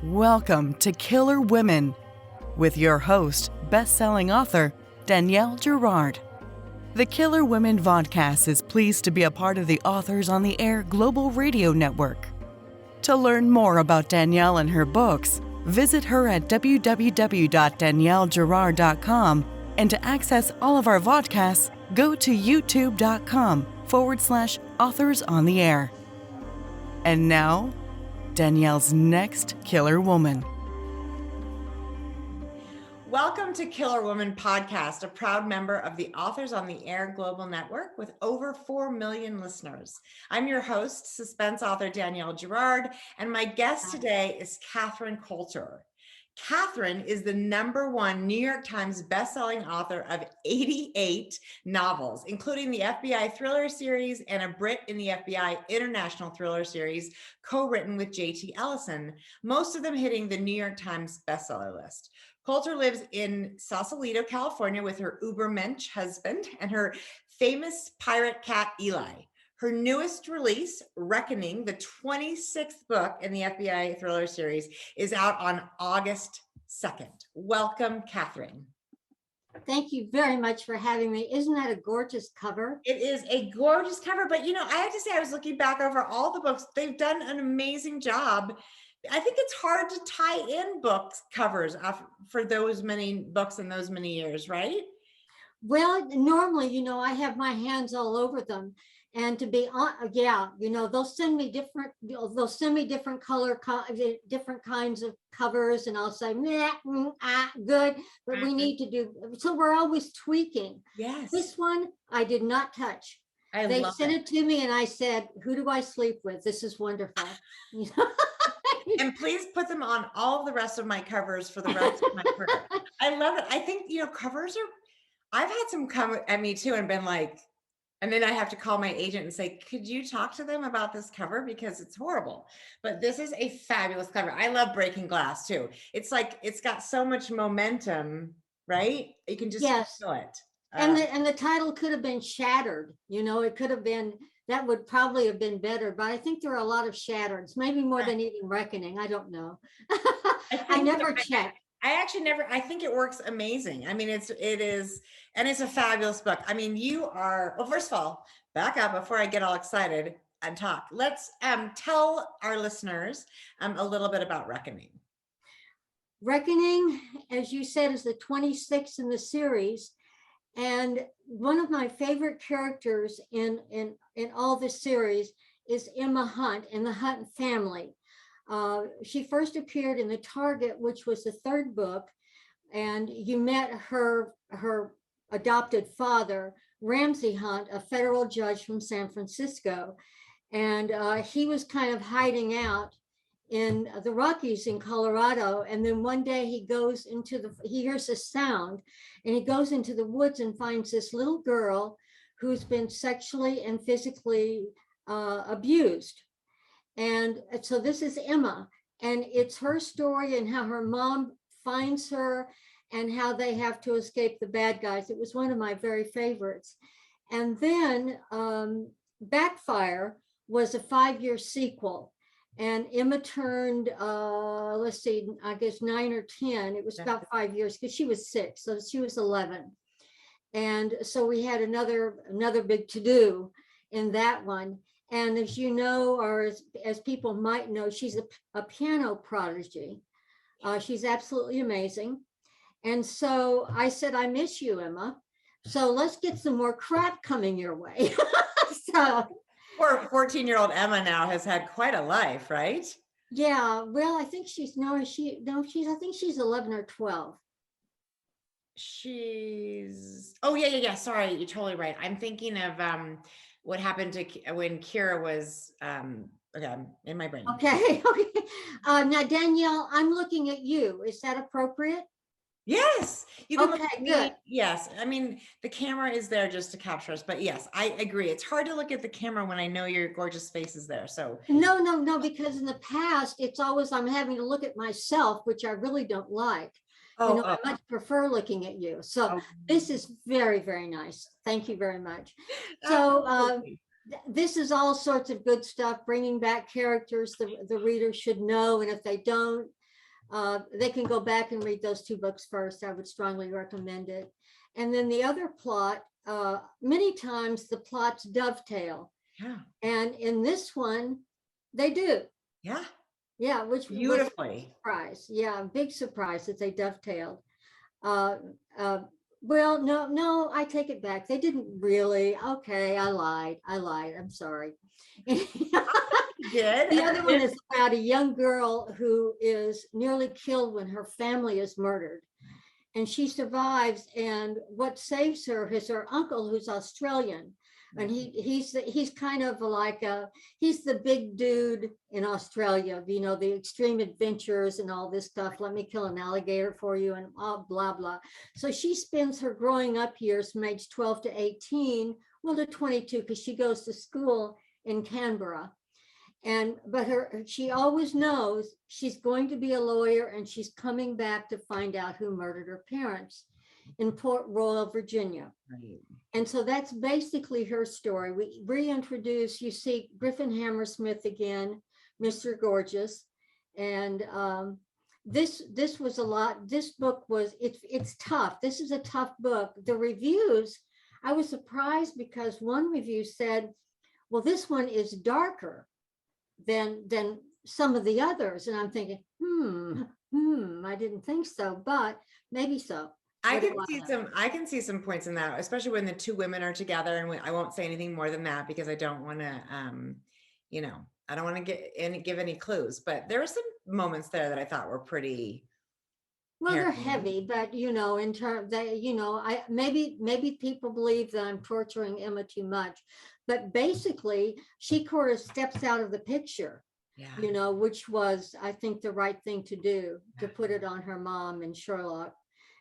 Welcome to Killer Women with your host, best-selling author Danielle Girard. The Killer Women Vodcast is pleased to be a part of the Authors on the Air Global Radio Network. To learn more about Danielle and her books, visit her at www.daniellegirard.com, and to access all of our vodcasts, go to youtube.com/Authors on the Air. And now, Danielle's next killer woman. Welcome to Killer Woman Podcast, a proud member of the Authors on the Air Global Network with over 4 million listeners. I'm your host, suspense author Danielle Girard, and my guest today is Catherine Coulter. Catherine is the #1 New York Times bestselling author of 88 novels, including the FBI thriller series and A Brit in the FBI International Thriller Series, co-written with J.T. Ellison, most of them hitting the New York Times bestseller list. Coulter lives in Sausalito, California with her Übermensch husband and her famous pirate cat, Eli. Her newest release, Reckoning, the 26th book in the FBI thriller series, is out on August 2nd. Welcome, Catherine. Thank you very much for having me. Isn't that a gorgeous cover? It is a gorgeous cover, but I have to say, I was looking back over all the books. They've done an amazing job. I think it's hard to tie in books covers for those many books in those many years, right? Well, normally, I have my hands all over them. And to be honest, they'll send me different color, different kinds of covers, and I'll say, good, but we need to do, so we're always tweaking. Yes. This one, I did not touch. They sent it to me and I said, who do I sleep with? This is wonderful. And please put them on all the rest of my covers for the rest of my career. I love it. I think, covers I've had some come at me too and been like, and then I have to call my agent and say, could you talk to them about this cover? Because it's horrible. But this is a fabulous cover. I love Breaking Glass too. It's like, it's got so much momentum, right? You can just feel it. And the title could have been Shattered. It could have been, that would probably have been better, but I think there are a lot of Shattereds, maybe more than even Reckoning. I don't know. I never checked. I think it works amazing. I mean, it is, and it's a fabulous book. I mean, first of all, back up before I get all excited and talk. Let's tell our listeners a little bit about Reckoning. Reckoning, as you said, is the 26th in the series. And one of my favorite characters in all the series is Emma Hunt in the Hunt family. She first appeared in The Target, which was the 3rd book, and you met her adopted father, Ramsey Hunt, a federal judge from San Francisco. And he was kind of hiding out in the Rockies in Colorado. And then one day he hears a sound, and he goes into the woods and finds this little girl who's been sexually and physically abused. And so this is Emma, and it's her story and how her mom finds her and how they have to escape the bad guys. It was one of my very favorites. And then Backfire was a 5-year sequel. And Emma turned, I guess 9 or 10. It was about 5 years because she was 6, so she was 11. And so we had another big to-do in that one. And as you know, or as people might know, she's a piano prodigy. She's absolutely amazing. And so I said, I miss you, Emma. So let's get some more crap coming your way. So poor 14-year-old Emma now has had quite a life, right? Yeah. Well, I think I think she's 11 or 12. Oh, yeah. Sorry, you're totally right. I'm thinking of what happened to when Kira was in my brain. Okay. Now, Danielle, I'm looking at you. Is that appropriate? Yes. You can look at me. Good. Yes. I mean, the camera is there just to capture us, but yes, I agree. It's hard to look at the camera when I know your gorgeous face is there. So no, because in the past, it's always I'm having to look at myself, which I really don't like. I much prefer looking at you. So this is very, very nice. Thank you very much. So this is all sorts of good stuff, bringing back characters the reader should know. And if they don't, They can go back and read those 2 books first. I would strongly recommend it. And then the other plot, many times the plots dovetail. Yeah. And in this one, they do. Yeah. Yeah, which Beautifully. was a surprise. Yeah, big surprise that they dovetailed. Well, no, I take it back. They didn't really. Okay, I lied. I'm sorry. Good. The other one is about a young girl who is nearly killed when her family is murdered. And she survives, and what saves her is her uncle, who's Australian. And he's kind of like he's the big dude in Australia, you know, the extreme adventures and all this stuff. Let me kill an alligator for you and blah, blah. So she spends her growing up years from age 12 to 18, well, to 22, because she goes to school in Canberra. But she always knows she's going to be a lawyer, and she's coming back to find out who murdered her parents in Port Royal, Virginia. Right. And so that's basically her story. We reintroduce, you see Griffin Hammersmith again, Mr. Gorgeous. And this was a lot. This book was, it's tough. This is a tough book. The reviews, I was surprised because one review said, well, this one is darker than some of the others. And I'm thinking, I didn't think so, but maybe so. I can see some points in that, especially when the 2 women are together. And I won't say anything more than that because I don't want to, I don't want to give any clues. But there were some moments there that I thought were pretty. Well, they're heavy, but in terms that maybe people believe that I'm torturing Emma too much, but basically she sort of steps out of the picture. Yeah. Which was, I think, the right thing to do, to put it on her mom and Sherlock.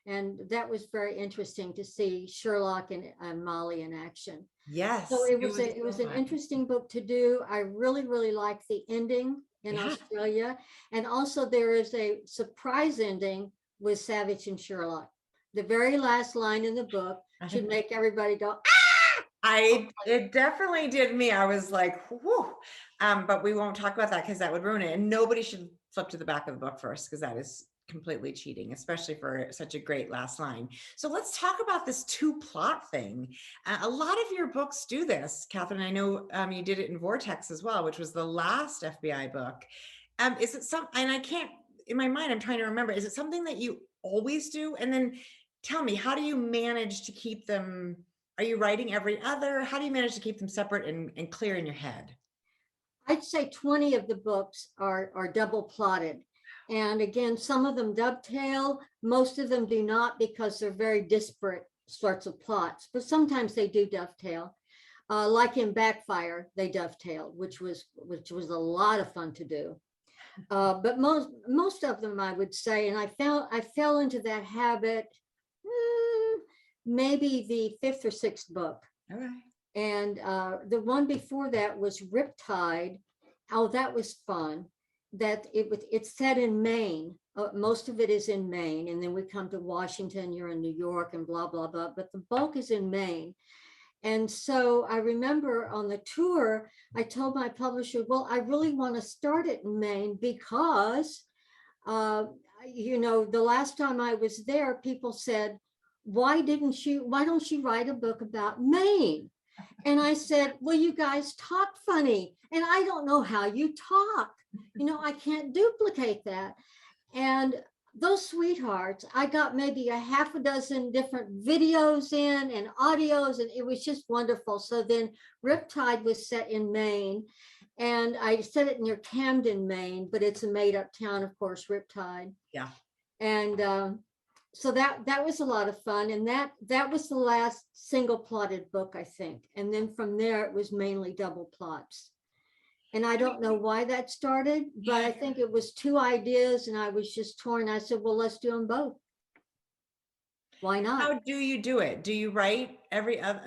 And that was very interesting to see Sherlock and Molly in action. Yes. So it was an interesting book to do. I really, really liked the ending in Australia. And also there is a surprise ending with Savage and Sherlock. The very last line in the book should make everybody go, ah! It definitely did me. I was like, whew. But we won't talk about that because that would ruin it. And nobody should flip to the back of the book first, because that is completely cheating, especially for such a great last line. So let's talk about this 2 plot thing. A lot of your books do this, Catherine. I know you did it in Vortex as well, which was the last FBI book. Is it and I can't, in my mind, I'm trying to remember, is it something that you always do? And then tell me, how do you manage to keep them? Are you writing every other? How do you manage to keep them separate and clear in your head? I'd say 20 of the books are double plotted. And again, some of them dovetail, most of them do not, because they're very disparate sorts of plots, but sometimes they do dovetail. Like in Backfire, they dovetailed, which was a lot of fun to do. But most of them, I would say, and I fell into that habit maybe the 5th or 6th book. All right. And the one before that was Riptide. Oh, that was fun. That it's set in Maine. Most of it is in Maine, and then we come to Washington, you're in New York and blah, blah, blah, but the bulk is in Maine. And so I remember on the tour, I told my publisher, well, I really want to start it in Maine because, the last time I was there, people said, why don't you write a book about Maine? And I said, well, you guys talk funny, and I don't know how you talk. I can't duplicate that. And those sweethearts, I got maybe a half a dozen different videos in and audios, and it was just wonderful. So then Riptide was set in Maine, and I set it near Camden, Maine, but it's a made up town, of course, Riptide. Yeah. And so that was a lot of fun. And that was the last single plotted book, I think. And then from there, it was mainly double plots. And I don't know why that started, but I think it was 2 ideas and I was just torn. I said, well, let's do them both. Why not? How do you do it? Do you write every other,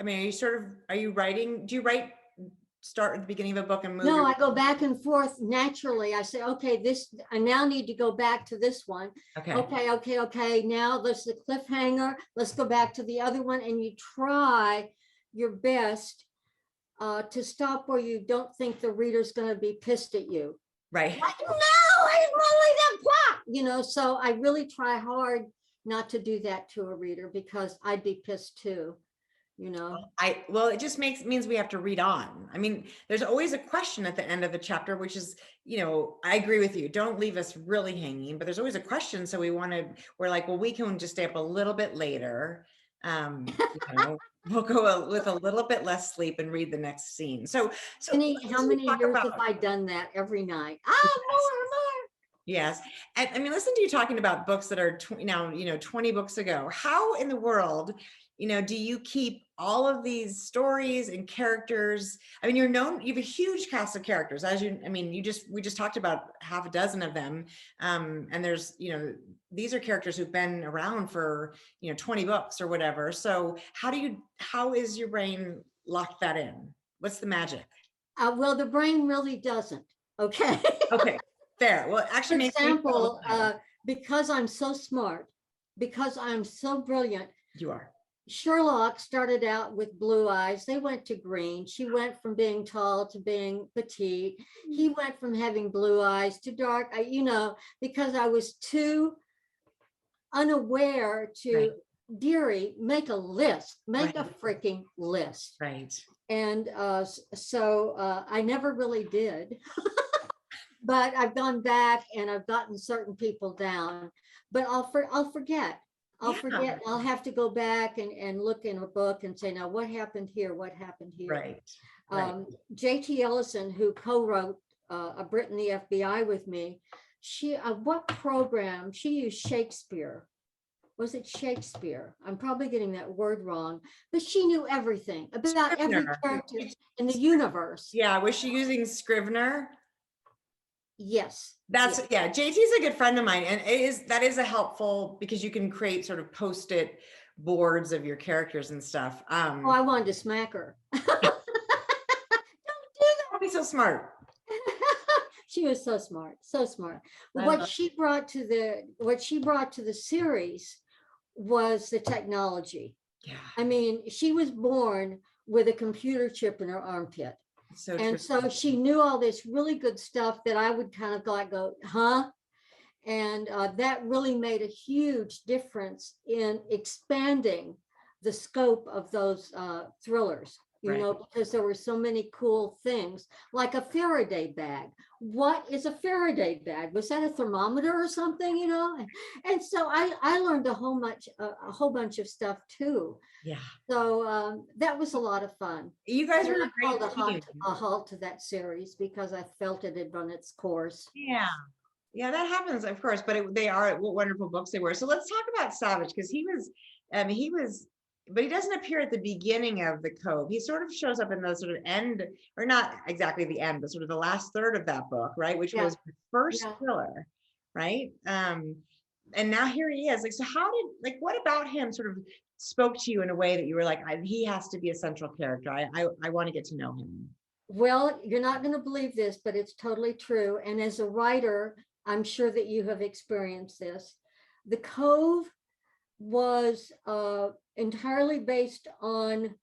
are you writing, do you start at the beginning of a book and move? No, I go back and forth naturally. I say, okay, I now need to go back to this one. Okay. Now there's the cliffhanger. Let's go back to the other one. And you try your best to stop where you don't think the reader's going to be pissed at you. Right. Like, no, it's only the plot. so I really try hard not to do that to a reader because I'd be pissed too. Well, it just means we have to read on. I mean, there's always a question at the end of the chapter, which is, I agree with you. Don't leave us really hanging, but there's always a question. So we're like, well, we can just stay up a little bit later. We'll go with a little bit less sleep and read the next scene. So how many years have I done that every night? More. Yes. And I mean, listen to you talking about books that are 20 books ago. How in the world, do you keep all of these stories and characters? I mean, you have a huge cast of characters we just talked about half a dozen of them. And there's, these are characters who've been around for, 20 books or whatever. So how is your brain locked that in? What's the magic? Well, the brain really doesn't. Okay. Okay. Fair. Well, actually, for example, because I'm so smart, because I'm so brilliant. You are. Sherlock started out with blue eyes. They went to green. She went from being tall to being petite. He went from having blue eyes to dark. Because I was too unaware to, right. Dearie, make a list, make a freaking list. Right. And so I never really did. But I've gone back and I've gotten certain people down, but I'll forget. I'll forget. I'll have to go back and look in a book and say, now what happened here? What happened here? Right. J.T. Ellison, who co-wrote A Brit in the FBI with me, what program? She used Shakespeare. Was it Shakespeare? I'm probably getting that word wrong, but she knew everything about every character in the universe. Yeah. Was she using Scrivener? Yes. JT is a good friend of mine, and that is a helpful, because you can create sort of post-it boards of your characters and stuff. I wanted to smack her. Don't do that. Don't be so smart. She was so smart, so smart. What she brought to the series was the technology. Yeah. I mean, she was born with a computer chip in her armpit. So she knew all this really good stuff that I would kind of go, huh? And that really made a huge difference in expanding the scope of those thrillers, because there were so many cool things, like a Faraday bag. What is a Faraday bag? Was that a thermometer or something, And so I learned a whole bunch of stuff too. Yeah. So that was a lot of fun. You guys were a great team. A halt to that series because I felt it had run its course. Yeah. Yeah, that happens, of course, but they are wonderful books they were. So let's talk about Savage, because but he doesn't appear at the beginning of the Cove. He sort of shows up in the sort of end, or not exactly the end, but sort of the last third of that book, right? Which was the first thriller, right? And now here he is. So what about him sort of spoke to you in a way that you were like, he has to be a central character. I want to get to know him. Well, you're not going to believe this, but it's totally true. And as a writer, I'm sure that you have experienced this. The Cove was entirely based on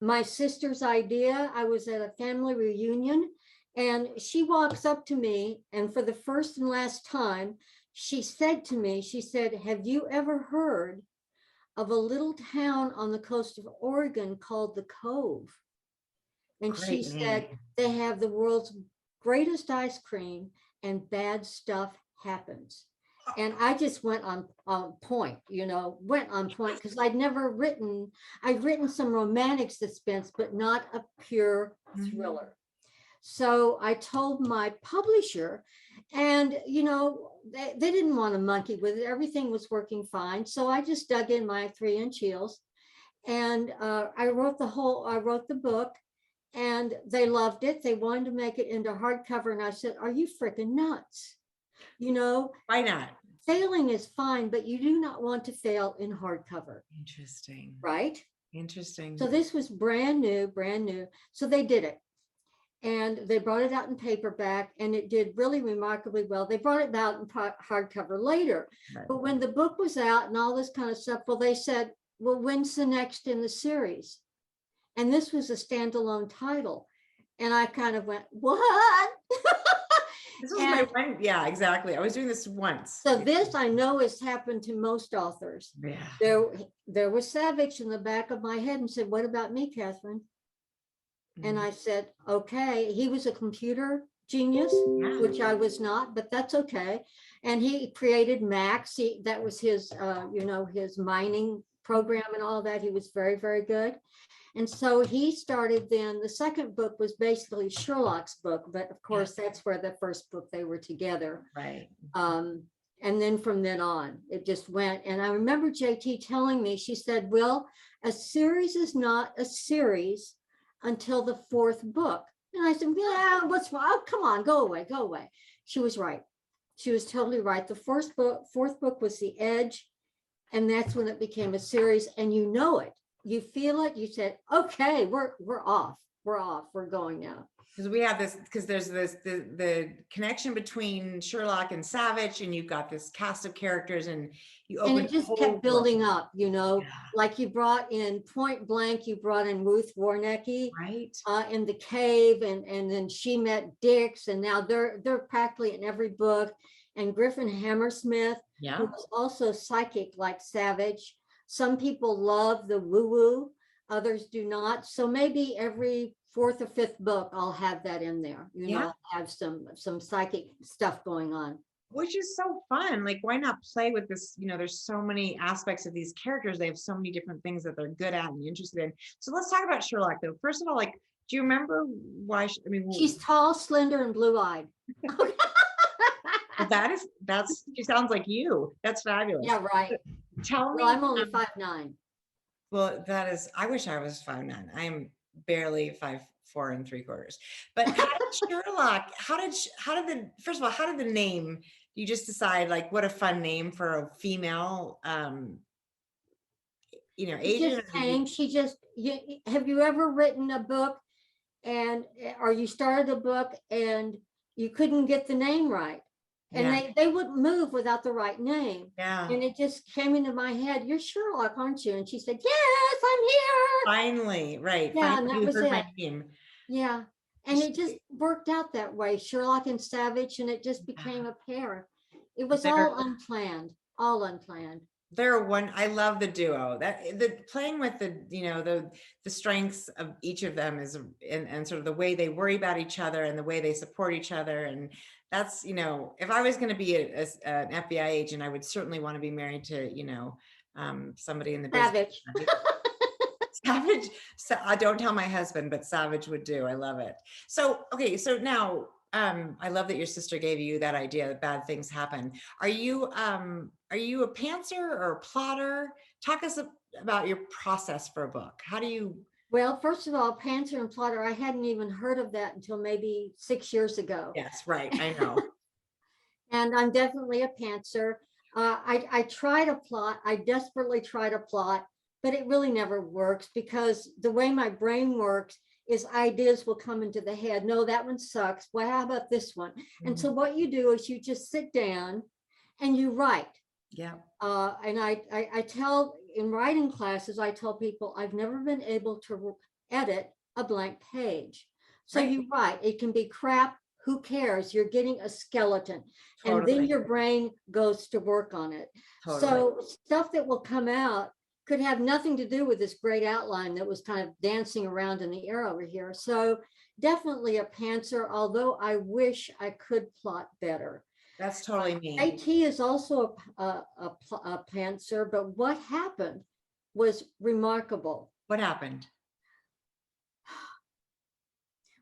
my sister's idea. I was at a family reunion and she walks up to me, and for the first and last time, she said, have you ever heard of a little town on the coast of Oregon called the Cove? And she said, they have the world's greatest ice cream and bad stuff happens. And I just went on point, because I'd written some romantic suspense, but not a pure thriller. So I told my publisher, and, they didn't want to monkey with it. Everything was working fine. So I just dug in my 3-inch heels, and I wrote the book, and they loved it. They wanted to make it into hardcover. And I said, are you freaking nuts? Why not? Failing is fine, but you do not want to fail in hardcover. Interesting. Right? Interesting. So this was brand new. So they did it. And they brought it out in paperback, and it did really remarkably well. They brought it out in hardcover later. Right. But when the book was out and all this kind of stuff, they said, well, when's the next in the series? And this was a standalone title. And I kind of went, what? This was my one. Yeah, exactly. I was doing this once. So this I know has happened to most authors. Yeah. There was Savage in the back of my head and said, "What about me, Catherine?" And I said, "Okay." He was a computer genius, which I was not, but that's okay. And he created Max. That was his, his mining program and all that. He was very, very good. And so he started then, the second book was basically Sherlock's book, but of course that's where the first book they were together. Right. And then from then on, it just went. And I remember JT telling me, she said, "Well, a series is not a series until the fourth book." And I said, "Yeah, what's wrong? Oh, come on, go away, go away." She was right. She was totally right. The fourth book was The Edge. And that's when it became a series. And you know it. You feel it. You said, "Okay, we're off. We're going now." Because we have this, because there's the connection between Sherlock and Savage, and you've got this cast of characters, and it just kept building up, like you brought in Point Blank, you brought in Ruth Warnecki, right, in the cave, and then she met Dix, and now they're practically in every book. And Griffin Hammersmith, who was also psychic like Savage. Some people love the woo-woo, others do not. So maybe every fourth or fifth book, I'll have that in there. Have some psychic stuff going on. Which is so fun. Like, why not play with this? There's so many aspects of these characters. They have so many different things that they're good at and interested in. So let's talk about Sherlock, though. First of all, like, do you remember why? She's tall, slender, and blue-eyed. Well, she sounds like you. That's fabulous. Yeah, right. Tell me. I'm only 5'9". Well, I wish I was 5'9". I am barely 5'4 3/4. But how did Sherlock, first of all, how did the name, you just decide, like, what a fun name for a female, agent? Just came, have you ever written a book or you started a book and you couldn't get the name right? And they wouldn't move without the right name. Yeah. And it just came into my head, "You're Sherlock, aren't you?" And she said, "Yes, I'm here." Finally, right. Yeah, finally, and that was it. my name. Yeah. And it just worked out that way, Sherlock and Savage, and it just became a pair. It was all unplanned. I love the duo. Playing with the strengths of each of them is, and sort of the way they worry about each other and the way they support each other. And that's, if I was going to be an FBI agent, I would certainly want to be married to, somebody in the business. Savage. So I don't tell my husband, but Savage would do. I love it. So, okay. So now, I love that your sister gave you that idea that bad things happen. Are you a pantser or a plotter? Talk us about your process for a book. How do you? Well, first of all, pantser and plotter, I hadn't even heard of that until maybe 6 years ago. Yes, right. I know. And I'm definitely a pantser. I try to plot. I desperately try to plot, but it really never works because the way my brain works is ideas will come into the head. No, that one sucks. Well, how about this one? Mm-hmm. And so what you do is you just sit down and you write. Yeah. And I tell, in writing classes, I tell people I've never been able to edit a blank page. So you write. It can be crap. Who cares? You're getting a skeleton. Totally. And then your brain goes to work on it. Totally. So stuff that will come out could have nothing to do with this great outline that was kind of dancing around in the air over here. So definitely a pantser, although I wish I could plot better. That's totally me. AT is also a pantser, but what happened was remarkable. What happened?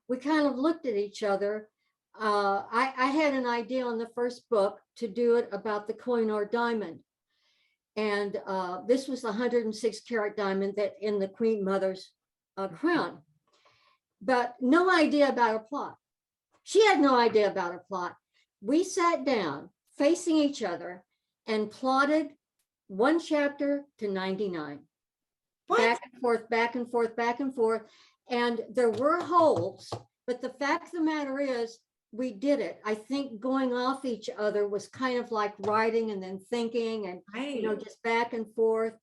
We kind of looked at each other. I had an idea on the first book to do it about the Koh-i-Noor diamond. And this was the 106 karat diamond that in the Queen Mother's crown, but no idea about a plot. She had no idea about a plot. We sat down facing each other and plotted one chapter to 99. What? Back and forth, back and forth, back and forth. And there were holes, but the fact of the matter is, we did it. I think going off each other was kind of like writing and then thinking and, just back and forth.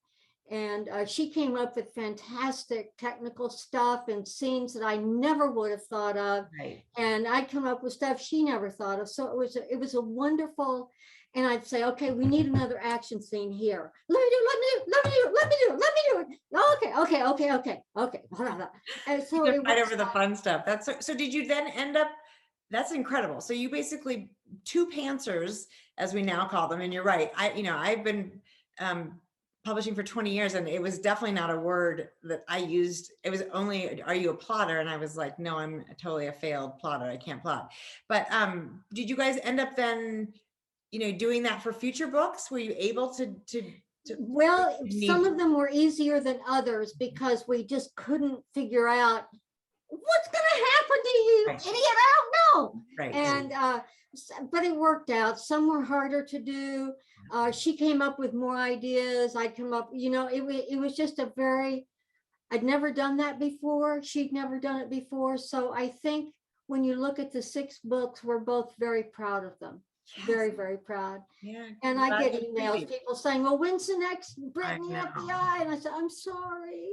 And she came up with fantastic technical stuff and scenes that I never would have thought of. Right. And I'd come up with stuff she never thought of. So it was a wonderful, and I'd say, okay, we need another action scene here. Let me do it. Okay. And so You it can fight was over the fun stuff. So did you then end up, that's incredible. So you basically two pantsers, as we now call them. And you're right. I've been publishing for 20 years, and it was definitely not a word that I used. It was only, are you a plotter? And I was like, no, I'm totally a failed plotter. I can't plot. But did you guys end up then, doing that for future books? Were you able to well, some of them were easier than others because we just couldn't figure out what's going to happen to you, Right. idiot. I don't know. Right. And but it worked out. Some were harder to do. She came up with more ideas. I'd come up, it was just I'd never done that before. She'd never done it before. So I think when you look at the 6 books, we're both very proud of them. Yes. Very, very proud. Yeah. And I get emails, people saying, well, when's the next Brit in the FBI? And I said, I'm sorry.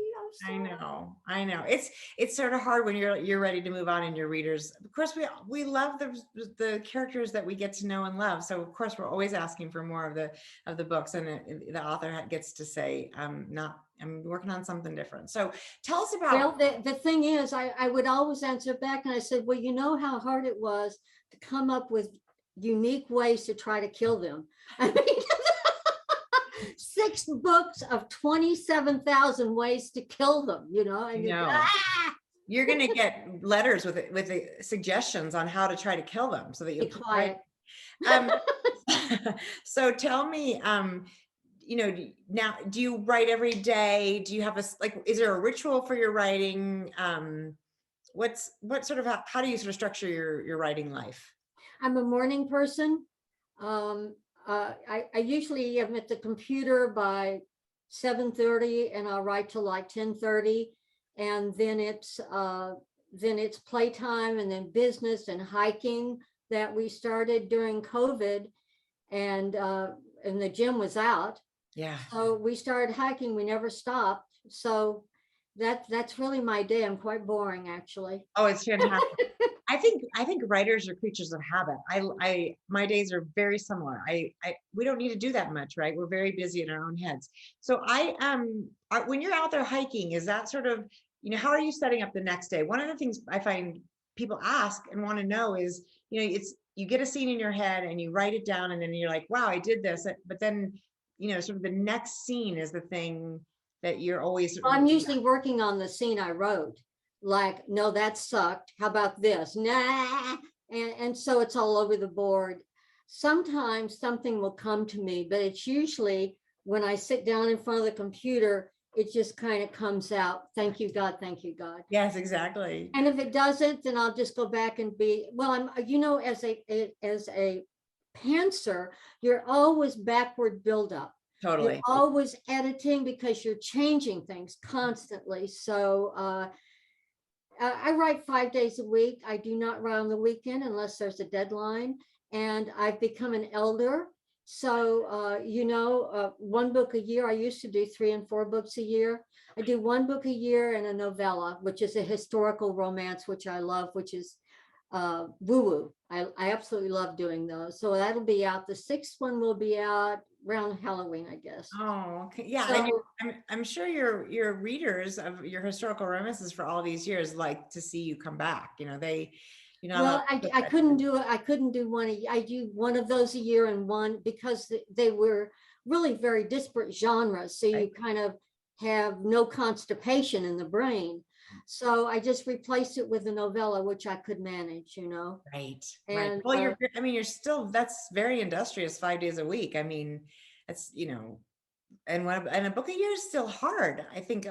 I know. It's sort of hard when you're ready to move on and your readers. Of course, we love the characters that we get to know and love. So of course, we're always asking for more of the books, and the author gets to say, I'm working on something different. So tell us about. Well, the thing is, I would always answer back, and I said, well, you know how hard it was to come up with unique ways to try to kill them. I mean, 6 books of 27,000 ways to kill them, and you're going to get letters with the suggestions on how to try to kill them, so that you be quiet. So tell me, now, do you write every day? Do you have is there a ritual for your writing? What sort of, how do you sort of structure your writing life? I'm a morning person. I usually am at the computer by 7:30, and I'll write till like 10:30, and then it's playtime, and then business and hiking that we started during COVID, and the gym was out. Yeah. So we started hiking. We never stopped. So that's really my day. I'm quite boring, actually. Oh, it's fantastic. I think writers are creatures of habit. My days are very similar. We don't need to do that much, right? We're very busy in our own heads. So when you're out there hiking, is that sort of, how are you setting up the next day? One of the things I find people ask and want to know is, you get a scene in your head and you write it down, and then you're like, wow, I did this. But then, sort of the next scene is the thing that you're always. I'm usually working on the scene I wrote. Like, no, that sucked. How about this? Nah. And so it's all over the board. Sometimes something will come to me, but it's usually when I sit down in front of the computer, it just kind of comes out. Thank you, God. Thank you, God. Yes, exactly. And if it doesn't, then I'll just go back and I'm, as a pantser, you're always backward buildup. Totally. You're always editing because you're changing things constantly. So, I write 5 days a week. I do not write on the weekend unless there's a deadline. And I've become an elder. So, 1 book a year. I used to do 3 and 4 books a year. I do 1 book a year and a novella, which is a historical romance, which I love, which is woo-woo. I absolutely love doing those. So that'll be out. The 6th one will be out around Halloween, I guess. Oh, okay. Yeah. So, and I'm sure your readers of your historical romances for all these years like to see you come back. Well, I couldn't do it. I couldn't do one. I do one of those a year, and one because they were really very disparate genres. So you kind of have no constipation in the brain. So I just replaced it with a novella, which I could manage, Right. And, Well, you're still, that's very industrious, 5 days a week. I mean, that's, and a book a year is still hard. I think,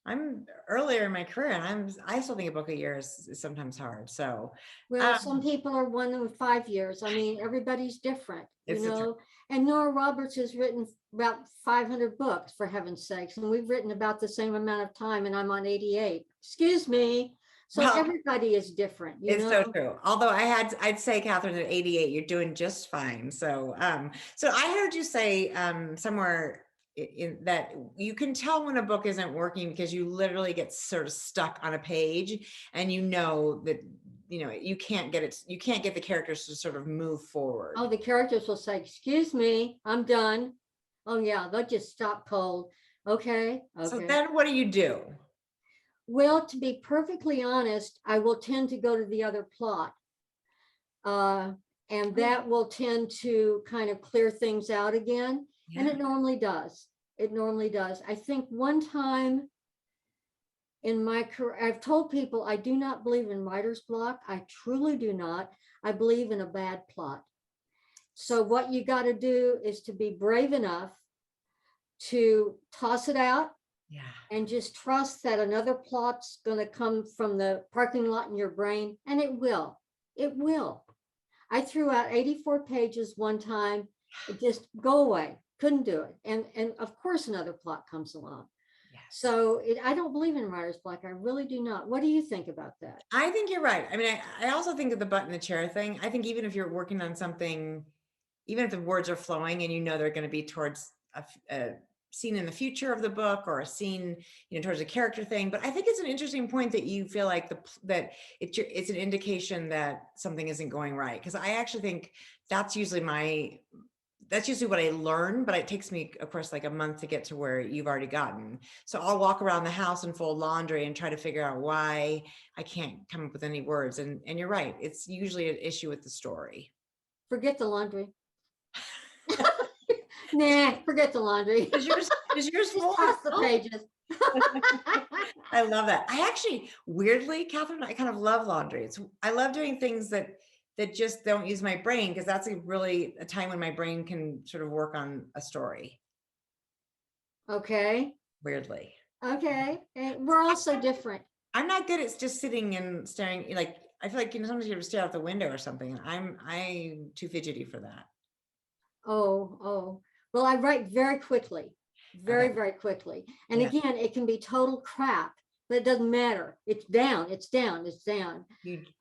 I'm earlier in my career, and I still think a book a year is sometimes hard. So, well, some people are 1 with 5 years. I mean, everybody's different, and Nora Roberts has written about 500 books, for heaven's sakes. And we've written about the same amount of time, and I'm on 88. Excuse me. So everybody is different. It's so true. Although I'd say, Catherine, at 88, you're doing just fine. So, so I heard you say somewhere in that you can tell when a book isn't working because you literally get sort of stuck on a page, and you know that, you can't get the characters to sort of move forward. Oh, the characters will say, "Excuse me, I'm done." Oh yeah, they'll just stop cold. Okay. So Okay. then what do you do? Well, to be perfectly honest, I will tend to go to the other plot. And that will tend to kind of clear things out again. And it normally does. It normally does. I think one time in my career, I've told people I do not believe in writer's block. I truly do not. I believe in a bad plot. So what you got to do is to be brave enough to toss it out. Yeah. And just trust that another plot's going to come from the parking lot in your brain, and it will. It will. I threw out 84 pages one time. It just go away. Couldn't do it. And of course another plot comes along. Yes. So I don't believe in writer's block. I really do not. What do you think about that? I think you're right. I mean, I also think of the butt in the chair thing. I think even if you're working on something, even if the words are flowing and they're going to be towards a scene in the future of the book, or a scene, towards a character thing. But I think it's an interesting point that you feel like that it's an indication that something isn't going right. Because I actually think that's usually what I learn, but it takes me, of course, like a month to get to where you've already gotten. So I'll walk around the house and fold laundry and try to figure out why I can't come up with any words. And you're right. It's usually an issue with the story. Forget the laundry. Nah, forget the laundry. Is yours full? Toss the pages. I love that. I actually, weirdly, Catherine, I kind of love laundry. I love doing things that just don't use my brain, because that's a time when my brain can sort of work on a story. Okay. Weirdly. Okay. And we're all so different. I'm not good at just sitting and staring. Like, I feel like, sometimes you have to stare out the window or something. I'm too fidgety for that. Oh. Well, I write very quickly, very quickly. And again, it can be total crap, but it doesn't matter. It's down.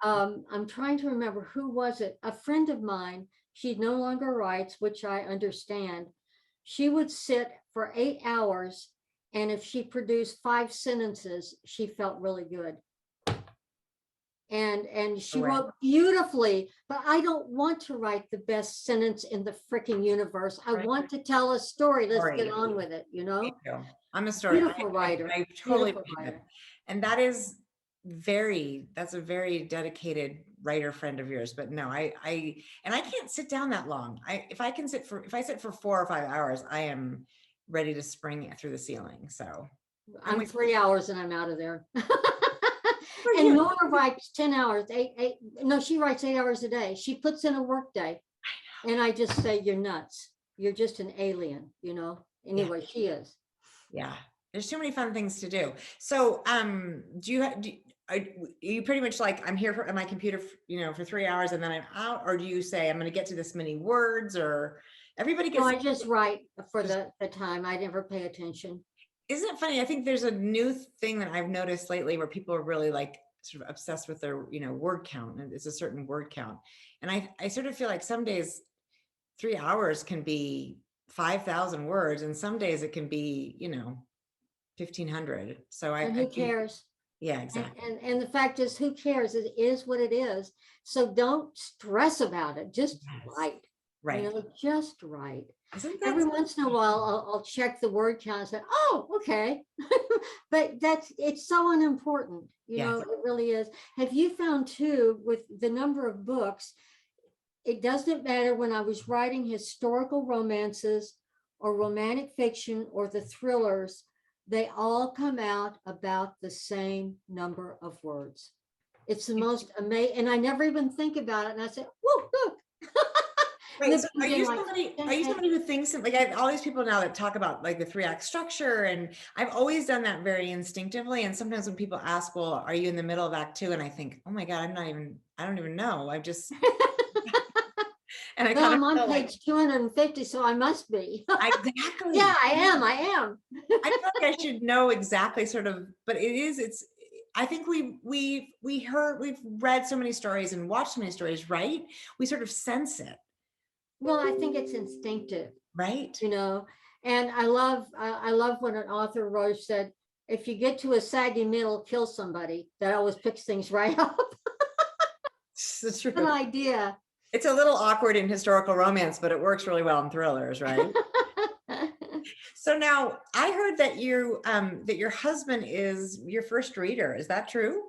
I'm trying to remember, who was it? A friend of mine, she no longer writes, which I understand. She would sit for 8 hours, and if she produced 5 sentences, she felt really good. And she wrote beautifully, but I don't want to write the best sentence in the freaking universe. I want to tell a story. Let's get on with it, I'm a story. Beautiful writer. I totally believe it. And that's a very dedicated writer friend of yours. But no, I can't sit down that long. If I sit for 4 or 5 hours, I am ready to spring through the ceiling. So I'm 3 hours and I'm out of there. And Nora writes 10 hours, she writes 8 hours a day. She puts in a work day. And I just say, you're nuts. You're just an alien, Anyway, she is. Yeah. There's too many fun things to do. So, are you pretty much like, I'm here at my computer, for 3 hours and then I'm out? Or do you say, I'm going to get to this many words? Or everybody gets... No, I just write for the time. I never pay attention. Isn't it funny? I think there's a new thing that I've noticed lately where people are really like sort of obsessed with their, word count. And it's a certain word count. And I sort of feel like some days 3 hours can be 5,000 words. And some days it can be, 1,500. So who cares? Yeah, exactly. And the fact is, who cares? It is what it is. So don't stress about it. Just write. Right. Just write. Every once in a while, I'll check the word count and say, oh, okay. But it's so unimportant. It really is. Have you found too, with the number of books, it doesn't matter when I was writing historical romances or romantic fiction or the thrillers, they all come out about the same number of words. It's the most amazing. And I never even think about it. And I say, whoa, look. Right. So are you somebody who thinks like, I have all these people now that talk about like the 3-act structure, and I've always done that very instinctively. And sometimes when people ask, well, are you in the middle of act 2? And I think, oh my God, I don't even know. I'm just, and I'm on page 250, so I must be. Exactly. Yeah, I am. I feel like I should know exactly sort of, but I think we've read so many stories and watched so many stories, right? We sort of sense it. Well, I think it's instinctive. Right. And I love when an author wrote, said, if you get to a saggy middle, kill somebody. That always picks things right up. It's true. Good idea. It's a little awkward in historical romance, but it works really well in thrillers, right? So now I heard that that your husband is your first reader. Is that true?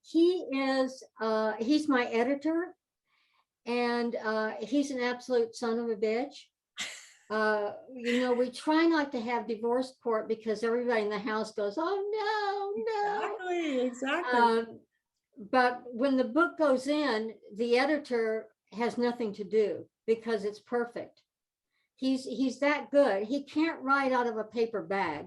He is, he's my editor, and he's an absolute son of a bitch. We try not to have divorce court because everybody in the house goes, oh no, Exactly. but when the book goes in, the editor has nothing to do because it's perfect. He's that good. He can't write out of a paper bag,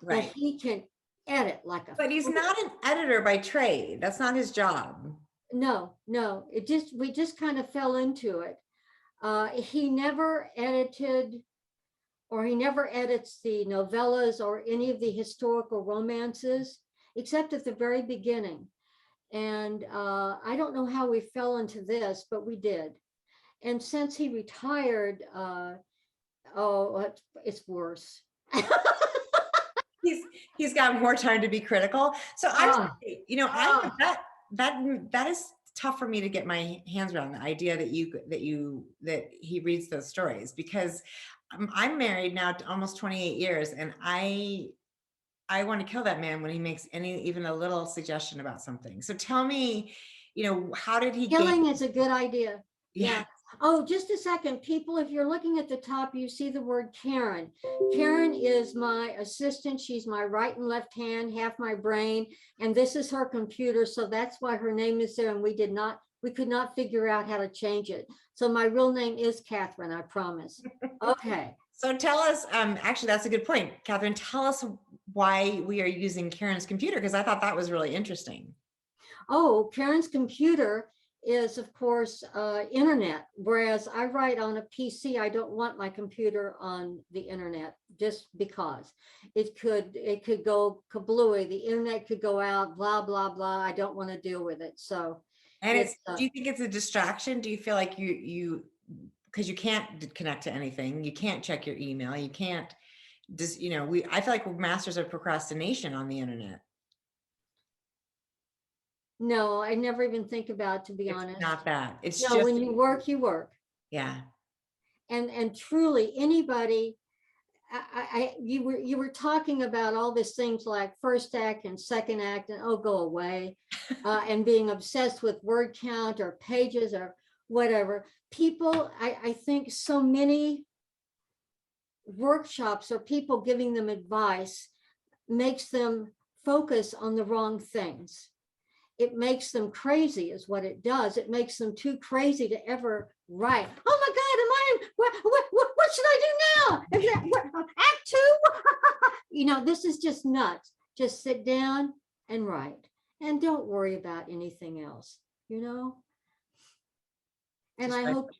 Right. but he can edit like a. But he's not an editor by trade. That's not his job. No. We just kind of fell into it. He never edited, or he never edits the novellas or any of the historical romances, except at the very beginning. And I don't know how we fell into this, but we did. And since he retired, it's worse. He's got more time to be critical. So that is tough for me to get my hands around, the idea that he reads those stories, because I'm married now to almost 28 years, and I want to kill that man when he makes even a little suggestion about something. So tell me, how did he Killing is a good idea. Yeah. Oh, just a second. People, if you're looking at the top, you see the word Karen. Karen is my assistant. She's my right and left hand, half my brain. And this is her computer. So that's why her name is there. And we could not figure out how to change it. So my real name is Catherine, I promise. Okay. So tell us, actually, that's a good point. Catherine, tell us why we are using Karen's computer, because I thought that was really interesting. Oh, Karen's computer is, of course, internet, whereas I write on a PC. I don't want my computer on the internet, just because it could go kablooey. The internet could go out, blah blah blah. I don't want to deal with it. So, and do you think it's a distraction? Do you feel like you because you can't connect to anything, you can't check your email, you can't just, I feel like we're masters of procrastination on the internet. No, I never even think about it, to be honest. Not that. It's just when you work, you work. Yeah. And truly, anybody, you were talking about all these things like first act and second act, and go away, and being obsessed with word count or pages or whatever. People, I think so many workshops or people giving them advice makes them focus on the wrong things. It makes them crazy is what it does. It makes them too crazy to ever write. Oh my God, what should I do now? Act 2? This is just nuts. Just sit down and write, and don't worry about anything else, And just I hope,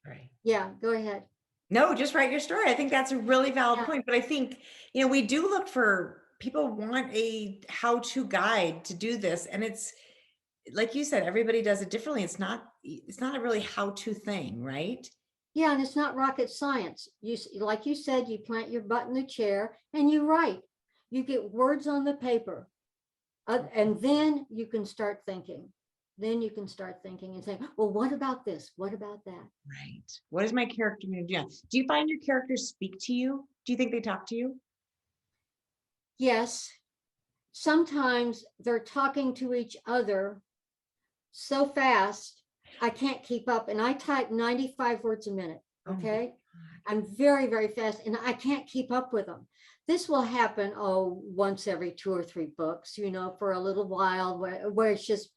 yeah, go ahead. No, just write your story. I think that's a really valid point. But I think, we do look for, people want a how-to guide to do this. And it's, like you said, everybody does it differently. It's not a really how-to thing, right? Yeah, and it's not rocket science. Like you said, you plant your butt in the chair and you write. You get words on the paper, and then you can start thinking. Then you can start thinking and saying, well, what about this? What about that? Right. What is my character going to do? Do you find your characters speak to you? Do you think they talk to you? Yes. Sometimes they're talking to each other so fast, I can't keep up. And I type 95 words a minute. Okay. I'm very, very fast, and I can't keep up with them. This will happen, once every 2 or 3 books, for a little while, where it's just,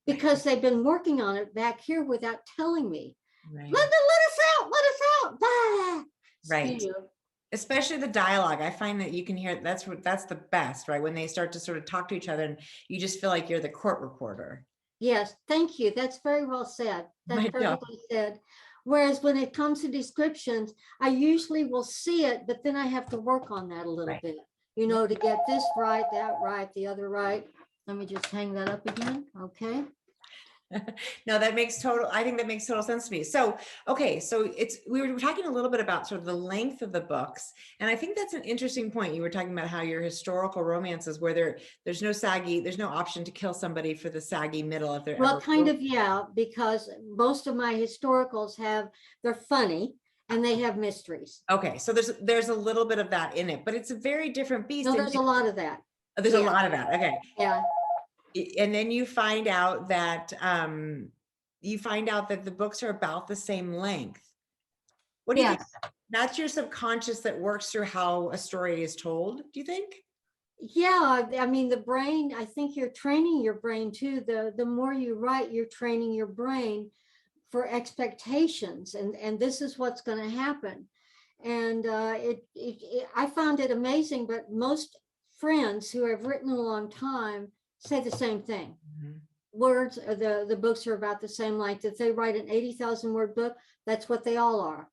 because they've been working on it back here without telling me. Right. Let us out. Bah! Right. Especially the dialogue. I find that you can hear, that's the best, right? When they start to sort of talk to each other, and you just feel like you're the court reporter. Yes, thank you. That's very well said. That's perfectly said. Whereas when it comes to descriptions, I usually will see it, but then I have to work on that a little bit, to get this right, that right, the other right. Let me just hang that up again. Okay. No, I think that makes total sense to me. So, okay. So we were talking a little bit about sort of the length of the books. And I think that's an interesting point. You were talking about how your historical romances where there's no option to kill somebody for the saggy middle if they're Well, ever. kind of, yeah, because most of my historicals they're funny and they have mysteries. Okay. So there's a little bit of that in it, but it's a very different beast. No, there's a lot of that. There's a Yeah. lot of that. Okay. Yeah. And then you find out that the books are about the same length. What do you think? That's your subconscious that works through how a story is told, do you think? Yeah, I mean, the brain, I think you're training your brain too. The more you write, you're training your brain for expectations, and this is what's going to happen. And I found it amazing, but most friends who have written a long time say the same thing. Mm-hmm. Words, the books are about the same length. If they write an 80,000 word book, that's what they all are.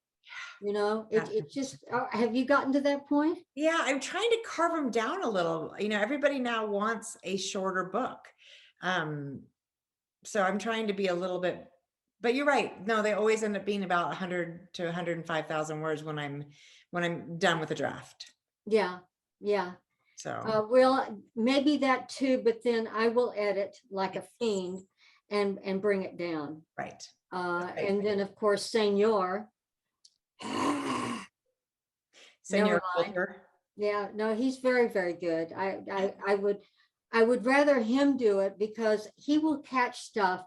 You know, it just, have you gotten to that point? Yeah, I'm trying to carve them down a little. You know, everybody now wants a shorter book. So I'm trying to be a little bit, but you're right. No, they always end up being about 100 to 105,000 words when I'm done with the draft. Yeah. Yeah. So, well, maybe that too, but then I will edit like a fiend and bring it down. Right. And then of course, Senor Coulter. Yeah, no, he's very, very good. I would rather him do it because he will catch stuff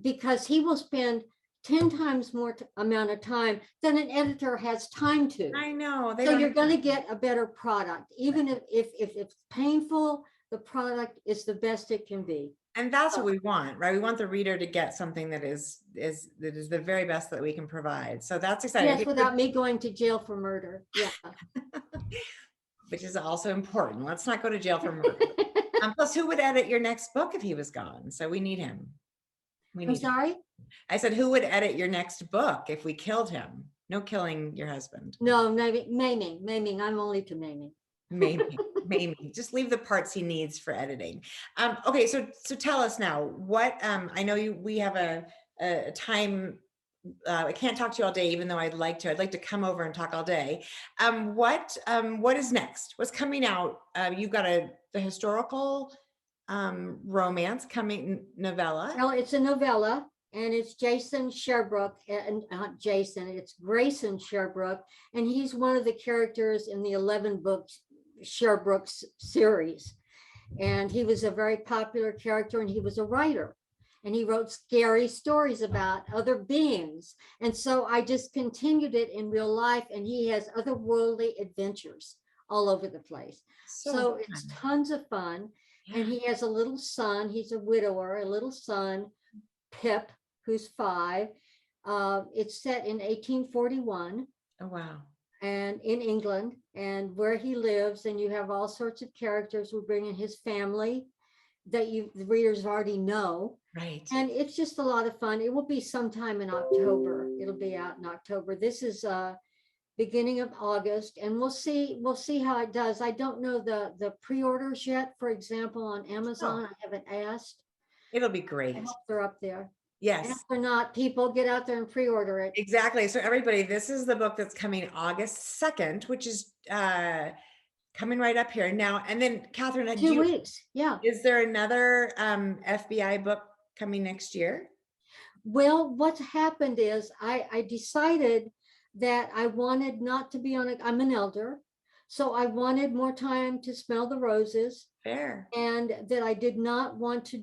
because he will spend 10 times more amount of time than an editor has time to. I know. So you're going to get a better product, even if it's painful. The product is the best it can be. And that's what we want, right? We want the reader to get something that is the very best that we can provide. So that's exciting. Yes, without me going to jail for murder. Yeah. Which is also important. Let's not go to jail for murder. Plus, who would edit your next book if he was gone? So we need him. I'm sorry? I said, who would edit your next book if we killed him? No killing your husband. No, maiming. I'm only to maiming. Maybe just leave the parts he needs for editing. Okay, so tell us now what I know we have a time. I can't talk to you all day, even though I'd like to come over and talk all day. What is next? What's coming out? You've got the historical romance coming novella. Well, it's a novella. And it's Jason Sherbrooke, and not Jason, it's Grayson Sherbrooke. And he's one of the characters in the 11 books Sherbrooke series. And he was a very popular character, and he was a writer. And he wrote scary stories about other beings. And so I just continued it in real life, and he has otherworldly adventures all over the place. So it's tons of fun. Yeah. And he has a little son. He's a widower, a little son, Pip, who's 5. It's set in 1841. Oh, wow. And in England, and where he lives, and you have all sorts of characters. We bring in his family that the readers already know. Right. And it's just a lot of fun. It will be sometime in October. It'll be out in October. This is beginning of August, and we'll see how it does. I don't know the pre-orders yet, for example, on Amazon. I haven't asked. It'll be great. I hope they're up there. Yes. And if they're not, people get out there and pre-order it. Exactly. So everybody, this is the book that's coming August 2nd, which is coming right up here now. And then Catherine, 2 weeks. Yeah. Is there another FBI book coming next year? Well, what's happened is I decided that I wanted not to be I'm an elder. So I wanted more time to smell the roses. Fair. And that I did not want to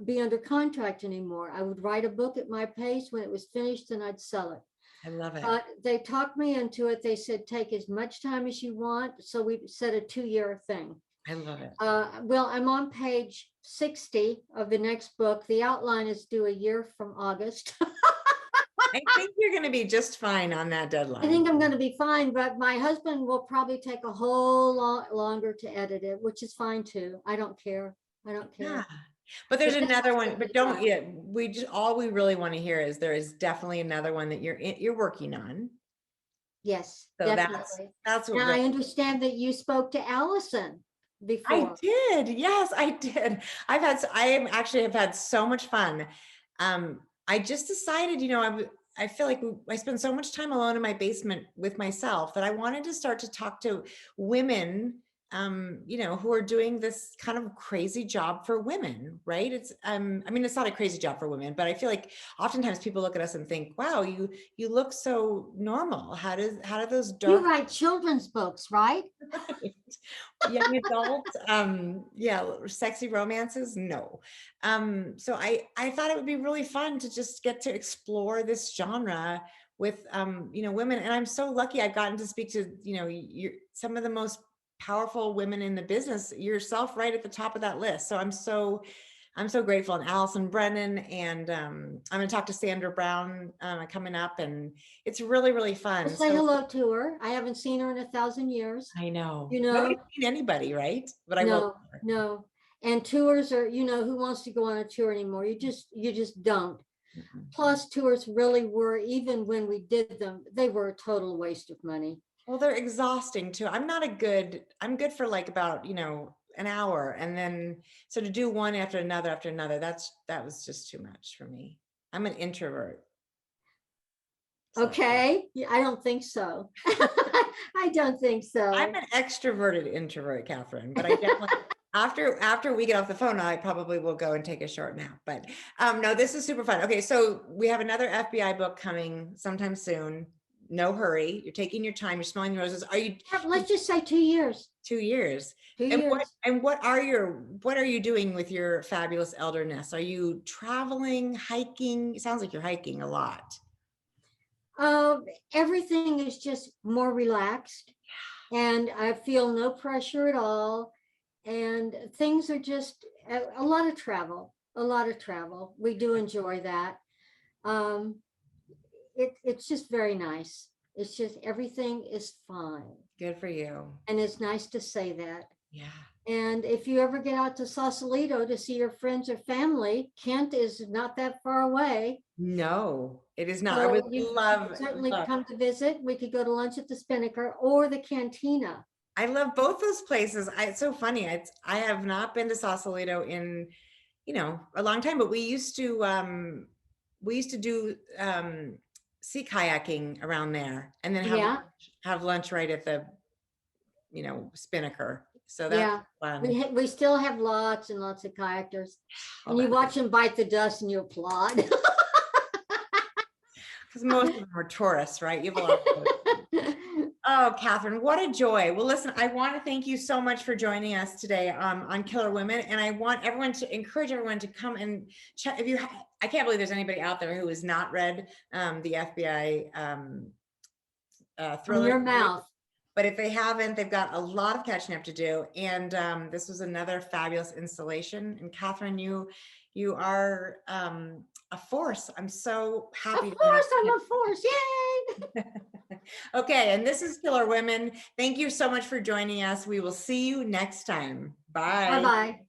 be under contract anymore. I would write a book at my pace. When it was finished, then I'd sell it. I love it. But they talked me into it. They said, take as much time as you want. So we set a 2-year thing. I love it. Well, I'm on page 60 of the next book. The outline is due a year from August. I think you're going to be just fine on that deadline. I think I'm going to be fine, but my husband will probably take a whole lot longer to edit it, which is fine too. I don't care. Yeah. But there's another one, but don't yet. All we really want to hear is there is definitely another one that you're working on. Yes, so definitely. That's what now I understand that you spoke to Ellison. before. I did. Yes, I did. Have had so much fun. I just decided, I feel like I spend so much time alone in my basement with myself that I wanted to start to talk to women, who are doing this kind of crazy job for women, right? It's not a crazy job for women, but I feel like oftentimes people look at us and think, wow, you look so normal. How do those You dark write children's books, right? young adult, sexy romances? No. So I thought it would be really fun to just get to explore this genre with, women. And I'm so lucky I've gotten to speak to, some of the most powerful women in the business, yourself right at the top of that list. So I'm so grateful. And Ellison Brennan, and I'm going to talk to Sandra Brown coming up, and it's really, really fun. Well, say hello to her. I haven't seen her in 1,000 years. I know. You know, Nobody's seen anybody, right? But I will. No. And tours are, who wants to go on a tour anymore? You just don't. Mhm. Plus, tours really were, even when we did them, they were a total waste of money. Well, they're exhausting too. I'm good for like about, an hour. And then, so to do one after another, that was just too much for me. I'm an introvert. So. Okay. Yeah, I don't think so. I don't think so. I'm an extroverted introvert, Catherine, but I definitely, after we get off the phone, I probably will go and take a short nap. But no, this is super fun. Okay. So we have another FBI book coming sometime soon. No hurry. You're taking your time. You're smelling the roses. Let's just say 2 years. 2 years. 2 years. What are you doing with your fabulous elderness? Are you traveling, hiking? It sounds like you're hiking a lot. Everything is just more relaxed, and I feel no pressure at all. And things are just a lot of travel. We do enjoy that. It's just very nice. It's just everything is fine. Good for you. And it's nice to say that. Yeah. And if you ever get out to Sausalito to see your friends or family, Kent is not that far away. No, it is not. So I would certainly come to visit. We could go to lunch at the Spinnaker or the Cantina. I love both those places. It's so funny. I have not been to Sausalito in, a long time, but we used to do sea kayaking around there, and then have lunch right at the, Spinnaker. So that's fun. We still have lots and lots of kayakers, and you watch them bite the dust and you applaud. Because most of them are tourists, right? You have a lot of Oh, Catherine, what a joy. Well, listen, I want to thank you so much for joining us today on Killer Women. And I want encourage everyone to come and check. I can't believe there's anybody out there who has not read the FBI thriller. From your mouth. But if they haven't, they've got a lot of catching up to do. And this was another fabulous installation. And Catherine, you are a force. I'm so happy. Of course, I'm a force. Yay! Okay, and this is Killer Women. Thank you so much for joining us. We will see you next time. Bye. Bye-bye.